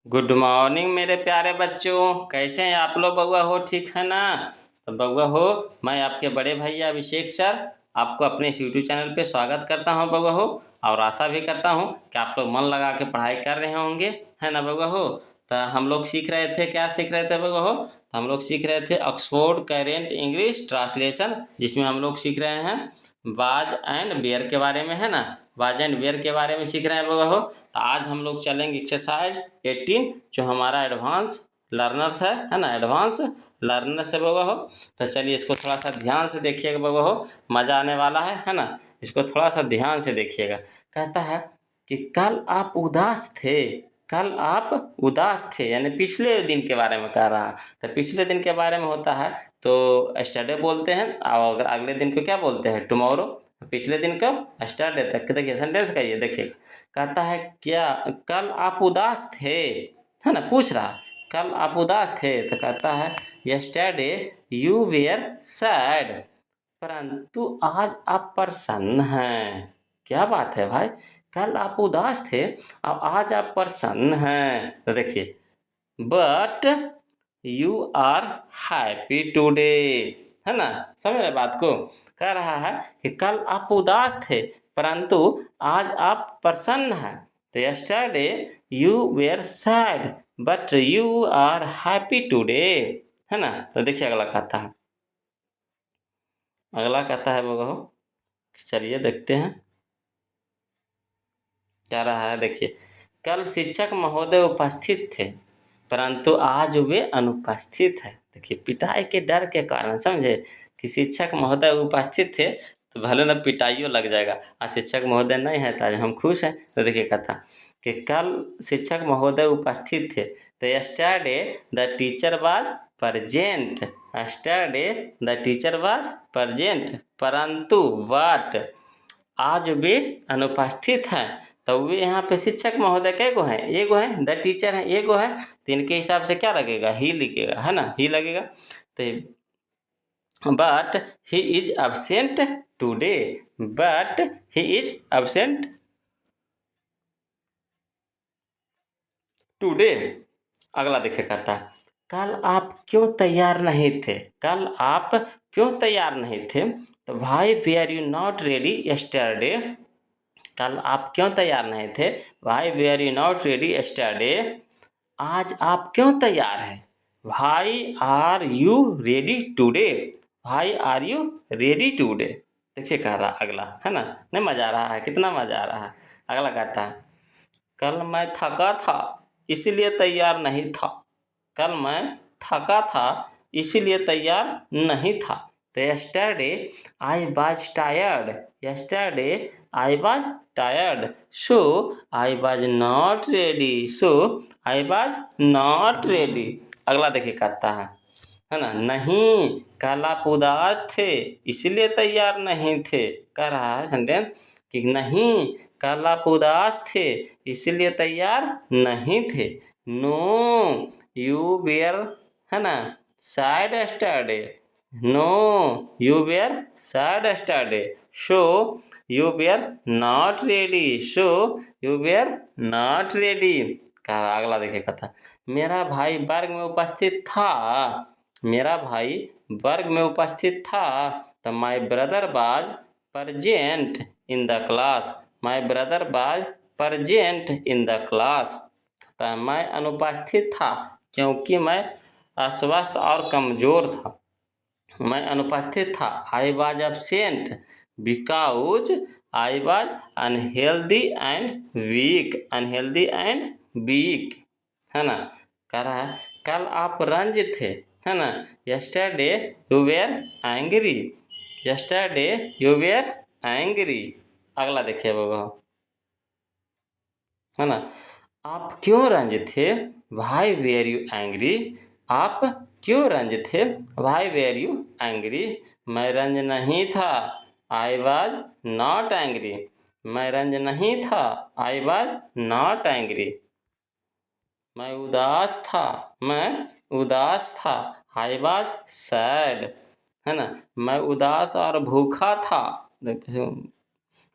Good morning मेरे प्यारे बच्चों। कैसे हैं आप लोग? बउआ हो ठीक है ना? तो बउआ हो, मैं आपके बड़े भैया अभिषेक सर आपको अपने इस यूट्यूब चैनल पे स्वागत करता हूं बउआ हो। और आशा भी करता हूं कि आप लोग मन लगा के पढ़ाई कर रहे होंगे, है ना बउआ हो? तो हम लोग सीख रहे थे, क्या सीख रहे थे बउआ हो? तो हम लोग सीख रहे थे ऑक्सफोर्ड करेंट इंग्लिश ट्रांसलेशन, जिसमें हम लोग सीख रहे हैं बाज एंड बेयर के बारे में, है ना? बाज एंड बेयर के बारे में सीख रहे हैं बउआ हो। तो आज हम लोग चलेंगे एक्सरसाइज 18, जो हमारा एडवांस लर्नर्स है ना? एडवांस लर्नर्स है बउआ हो। तो चलिए इसको थोड़ा सा ध्यान से देखिएगा बउआ हो, मज़ा आने वाला है ना? इसको थोड़ा सा ध्यान से देखिएगा। कहता है कि कल आप उदास थे, कल आप उदास थे, यानी पिछले दिन के बारे में कह रहा है। तो पिछले दिन के बारे में होता है तो एस्टरडे बोलते हैं, और अगर अगले दिन को क्या बोलते हैं? टुमारो। पिछले दिन कब? एस्टरडे तक। देखिए सेंटेंस करिए, देखिएगा। कहता है क्या कल आप उदास थे, है ना? पूछ रहा कल आप उदास थे, तो कहता है यस्टरडे यू वेयर सैड, परंतु आज आप प्रसन्न हैं। क्या बात है भाई, कल आप उदास थे और आज आप प्रसन्न हैं। तो देखिए, but you are happy today, है ना? समझ रहे बात को? कह रहा है कि कल आप उदास थे परंतु आज आप प्रसन्न हैं। तो yesterday you were sad but you are happy today, है ना? तो देखिए अगला कहता है, अगला कहता है वो, चलिए देखते हैं क्या रहा है। देखिए, कल शिक्षक महोदय उपस्थित थे परंतु आज वे अनुपस्थित है। देखिए, पिटाई के डर के कारण, समझे कि शिक्षक महोदय उपस्थित थे तो भले ना पिटाइयो लग जाएगा, आज शिक्षक महोदय नहीं है तो आज हम खुश हैं। तो देखिए कथा कि कल शिक्षक महोदय उपस्थित थे, तो yesterday the teacher was present, yesterday the teacher was present, परंतु वाट आज वे अनुपस्थित हैं। तो वे यहाँ पे शिक्षक महोदय कै गो हैं? एगो है, द टीचर है एगो है, तो इनके हिसाब से क्या लगेगा? ही लिखेगा, है ना? ही लगेगा। तो but he is absent today, but he is absent today. अगला देखिए कहता है कल आप क्यों तैयार नहीं थे, कल आप क्यों तैयार नहीं थे? तो भाई were you not ready yesterday, कल आप क्यों तैयार नहीं थे? भाई were you not ready yesterday, आज आप क्यों तैयार हैं? भाई आर यू रेडी टुडे, भाई आर यू रेडी टुडे। देखिए कह रहा अगला, है ना? नहीं मज़ा आ रहा है? कितना मज़ा आ रहा है? अगला कहता है कल मैं थका था इसलिए तैयार नहीं था, कल मैं थका था इसीलिए तैयार नहीं था। तो yesterday I was tired, yesterday I was tired, so I was not ready, so I was not ready. अगला देखिए कहता है ना? नहीं कल आप उदास थे इसलिए तैयार नहीं थे। कह रहा है सेंटेंस कि नहीं कल आप उदास थे इसलिए तैयार नहीं थे। नो यू वेयर, है ना, sad yesterday, no you were sad yesterday, so you were not ready, so you were not ready. कहा अगला देखिए कथा, मेरा भाई वर्ग में उपस्थित था, मेरा भाई वर्ग में उपस्थित था। तो my brother was present in the class, my brother was present in the class. तो मैं अनुपस्थित था क्योंकि मैं अस्वस्थ और कमज़ोर था। मैं अनुपस्थित था, I was absent because I was unhealthy and weak, unhealthy and weak, है ना? कह रहा है कल आप रंज थे, है ना? Yesterday you were angry, yesterday you were angry. अगला देखिए बगो, है ना? आप क्यों रंज थे? वाई वेयर यू एंग्री, आप क्यों रंज थे? वाई वेयर यू एंग्री, मैं रंज नहीं था, आई वाज नॉट एंग्री, मैं रंज नहीं था, आई वाज नॉट एंग्री। मैं उदास था, मैं उदास था, आई वाज सैड, है ना? मैं उदास और भूखा था, है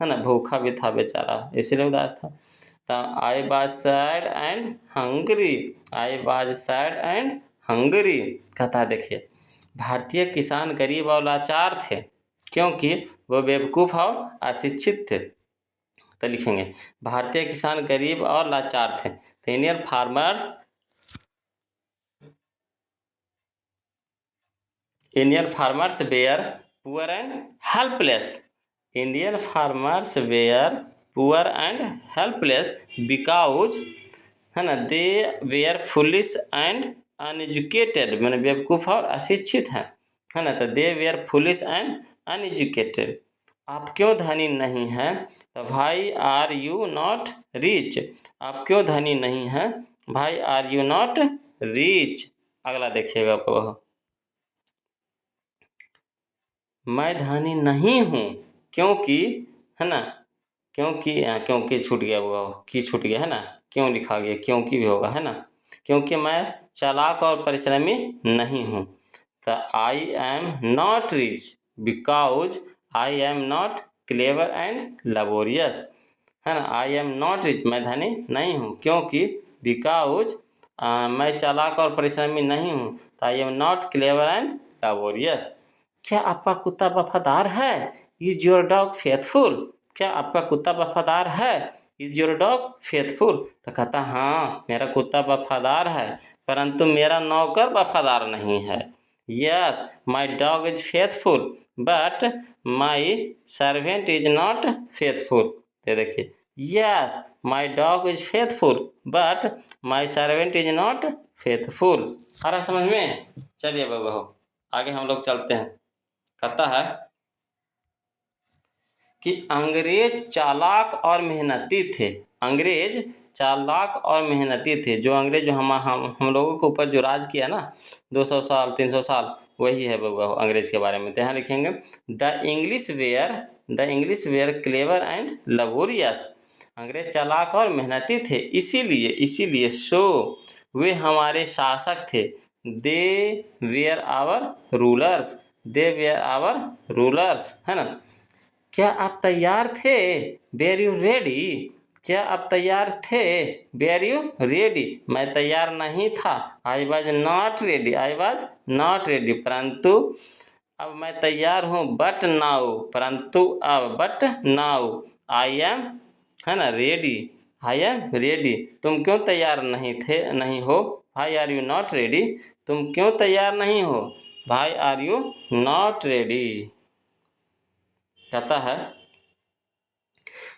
ना? भूखा भी था बेचारा इसलिए उदास था। तो I was sad and hungry, I was sad and hungry. कहता देखिए भारतीय किसान गरीब और लाचार थे क्योंकि वो बेवकूफ़ और अशिक्षित थे। तो लिखेंगे भारतीय किसान गरीब और लाचार थे। तो Indian farmers were poor and helpless. Indian farmers were poor and helpless because, है ना, they were foolish and uneducated, मैंने बेवकूफ़ और अशिक्षित हैं, है ना। तो they were foolish and uneducated. आप क्यों धनी नहीं हैं? तो भाई आर यू नॉट रिच, आप क्यों धनी नहीं हैं भाई, आर यू नॉट रिच। अगला देखिएगा वह, मैं धनी नहीं हूँ क्योंकि, है ना, क्योंकि छूट गया वो, की छूट गया, है ना, क्यों लिखा गया, क्योंकि भी होगा, है ना। क्योंकि मैं चालाक और परिश्रमी नहीं हूँ। तो I am not rich because I am not clever and laborious, है ना। आई एम नॉट रिच, मैं धनी नहीं हूँ क्योंकि, बिकॉज मैं चालाक और परिश्रमी नहीं हूँ। तो I am not clever and laborious. क्या आपका कुत्ता वफादार है? Is your dog faithful? क्या आपका कुत्ता वफादार है? Is your dog faithful? तो कहता हाँ मेरा कुत्ता वफादार है परंतु मेरा नौकर वफादार नहीं है। Yes my dog is faithful but my servant is not faithful. तो देखिए yes my dog is faithful but my servant is not faithful. आ रहा समझ में? चलिए बाबू आगे हम लोग चलते हैं। कहता है कि अंग्रेज चालाक और मेहनती थे। अंग्रेज चालाक और मेहनती थे। जो अंग्रेज जो हम लोगों के ऊपर जो राज किया ना 200 साल 300 साल, वही है बउआ अंग्रेज के बारे में। तो यहाँ लिखेंगे the English were clever and laborious. अंग्रेज चालाक और मेहनती थे इसीलिए सो वे हमारे शासक थे। दे वेयर आवर रूलर्स, है ना। क्या आप तैयार थे? Were you ready? क्या आप तैयार थे? Were you ready? मैं तैयार नहीं था। आई वॉज नॉट रेडी परंतु अब मैं तैयार हूँ। बट नाउ आई एम, है ना, रेडी। I am ready. तुम क्यों तैयार नहीं हो? भाई आर यू नॉट रेडी? तुम क्यों तैयार नहीं हो? भाई आर यू नॉट रेडी। कहता है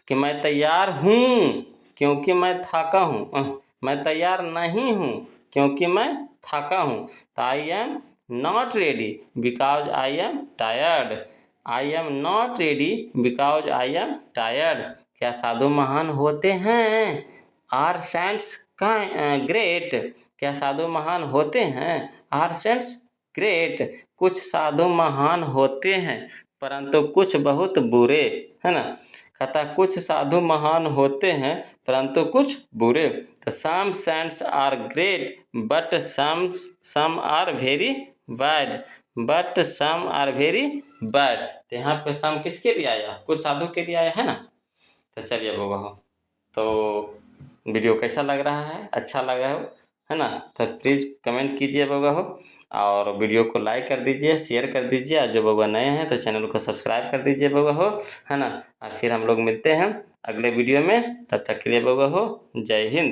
कि मैं तैयार हूँ क्योंकि मैं थाका हूँ। मैं तैयार नहीं हूँ क्योंकि मैं थाका हूँ। तो I am not ready because I am tired. I am not ready because I am tired. क्या साधु महान होते हैं? Are saints great? क्या साधु महान होते हैं? Are saints great? कुछ साधु महान होते हैं परंतु कुछ बहुत बुरे, है ना। कहता कुछ साधु महान होते हैं परंतु कुछ बुरे। तो some saints are great but some are very bad. तो यहाँ पे सम किसके लिए आया? कुछ साधु के लिए आया, है ना। तो चलिए बाबा तो वीडियो कैसा लग रहा है? अच्छा लगा है ना। तो प्लीज़ कमेंट कीजिए बउआ हो, और वीडियो को लाइक कर दीजिए, शेयर कर दीजिए, और जो बउआ नए हैं तो चैनल को सब्सक्राइब कर दीजिए बउआ हो, है ना। और फिर हम लोग मिलते हैं अगले वीडियो में। तब तक के लिए बउआ हो जय हिंद।